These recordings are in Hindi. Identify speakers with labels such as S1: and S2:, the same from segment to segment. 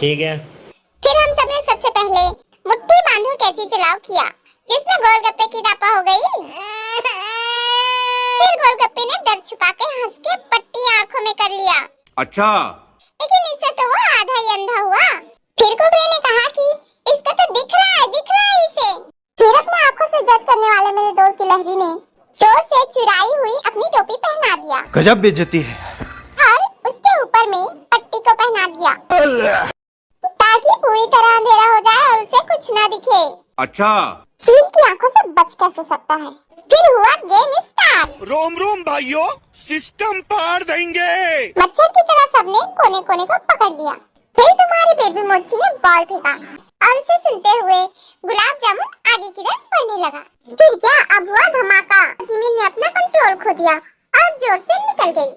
S1: ठीक है।
S2: फिर हम सबने सबसे पहले मुट्ठी बांधो कैची चलाओ किया, जिसमें गोलगप्पे की दापा हो गई। फिर गोलगप्पे ने दर्द छुपा के हंस के पट्टी आंखों में कर लिया।
S3: अच्छा,
S2: लेकिन इससे तो वो आधा ही अंधा हुआ। फिर कुकरे ने कहा कि इसको तो दिख रहा है इसे। फिर अपने आंखों से जज करने वाले मेरे दोस्त गिलहरी ने जोर से चुराई हुई अपनी टोपी पहना दिया
S4: गजब बेइज्जती है।
S2: और उसके ऊपर में पट्टी को पहना दिया ताकि पूरी तरह अंधेरा हो जाए और उसे कुछ न दिखे।
S3: अच्छा,
S2: चील की आंखों से बच कैसे सकता है। फिर हुआ गेम स्टार्ट।
S3: रोम रोम भाइयों, सिस्टम पार देंगे।
S2: मच्छर की तरह सबने कोने कोने को पकड़ लिया। फिर तुम्हारी बेबी मोची ने बॉल फेंका और उसे सुनते हुए गुलाब जामुन आगे की तरफ बढ़ने लगा। फिर क्या, अब हुआ धमाका। जिमी ने अपना कंट्रोल खो दिया और जोर से निकल गई।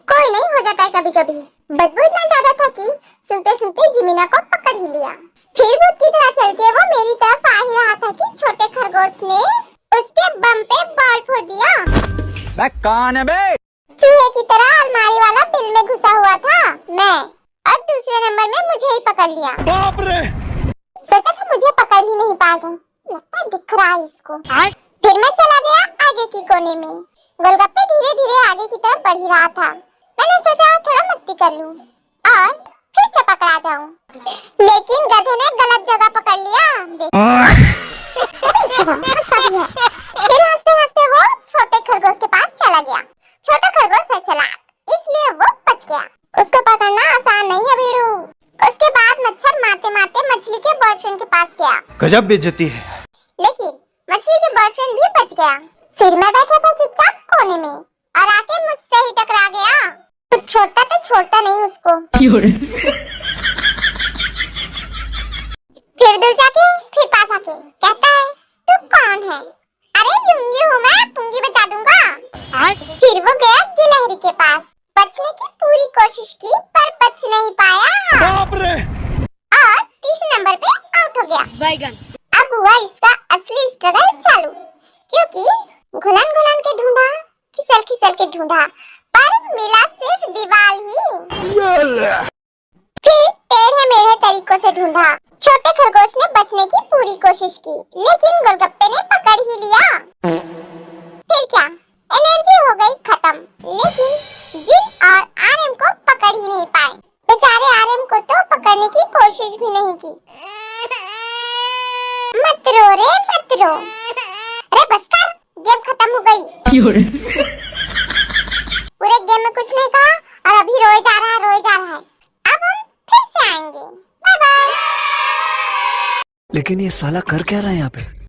S2: कोई नहीं, हो जाता है कभी कभी। बदबू इतना ज्यादा था कि सुनते सुनते जिमीना को पकड़ ही लिया। फिर भूत की तरह चल के वो मेरी तरफ आ ही रहा था कि छोटे खरगोश ने उसके बम पे बॉल फोड़ दिया।
S4: कौन है बे?
S2: चूहे की तरह अलमारी वाला बिल में घुसा हुआ था मैं, और दूसरे नंबर में मुझे ही पकड़ लिया।
S3: बाप रे!
S2: सोचा था मुझे पकड़ ही नहीं पाएगा, लगता है दिख रहा है इसको। फिर मैं चला गया आगे की कोने में। गोलगप्पे धीरे धीरे आगे की तरफ बढ़ ही रहा था। मैंने सोचा थोड़ा मस्ती कर लूं और फिर से पकड़ा जाऊं, लेकिन गधे ने गलत जगह पकड़ लिया। बेशरम, हंसता भी है। फिर हंसते हंसते वो छोटे खरगोश के पास चला गया। छोटा खरगोश है चालाक, इसलिए वो बच गया। उसको पकड़ना आसान नहीं है भीड़ू। उसके बाद मच्छर मारते मारते मछली के बॉयफ्रेंड के पास गया,
S4: गजब बेइज्जती है।
S2: लेकिन मछली के बॉयफ्रेंड भी बच गया। फिर मैं बैठा था चुपचाप कोने में और आके मुझसे ही टकरा गया। कुछ छोड़ता तो छोड़ता नहीं उसको। फिर दूर जाके फिर पास आके कहता है, तू कौन है? अरे यूंगी हूँ मैं, पुंगी बचा दूंगा। फिर वो गया गिलहरी के पास, बचने की पूरी कोशिश की पर बच नहीं पाया।
S3: बाप रे!
S2: और तीसरे नंबर पे आउट हो गया। अब हुआ इसका असली स्ट्रगल चालू, क्योंकि घुलन घुलन के ढूंढा, खिसल खिसल के ढूंढा, पर मिला सिर्फ दीवार ही। फिर टेढ़े मेढ़े तरीकों से ढूंढा। छोटे खरगोश ने बचने की पूरी कोशिश की, लेकिन गोलगप्पे ने पकड़ ही लिया। फिर क्या, एनर्जी हो गई खत्म, लेकिन जिन और आरएम को पकड़ ही नहीं पाए। बेचारे आरएम को तो पकड़ने की कोशिश भी नहीं की। मत रो रे मत रो, अरे बस कर, गेम खत्म हो गई। पूरे गेम में कुछ नहीं कहा और अभी रोए जा रहा है। अब हम फिर से आएंगे। Bye bye.
S4: लेकिन ये साला कर क्या रहा है यहाँ पे?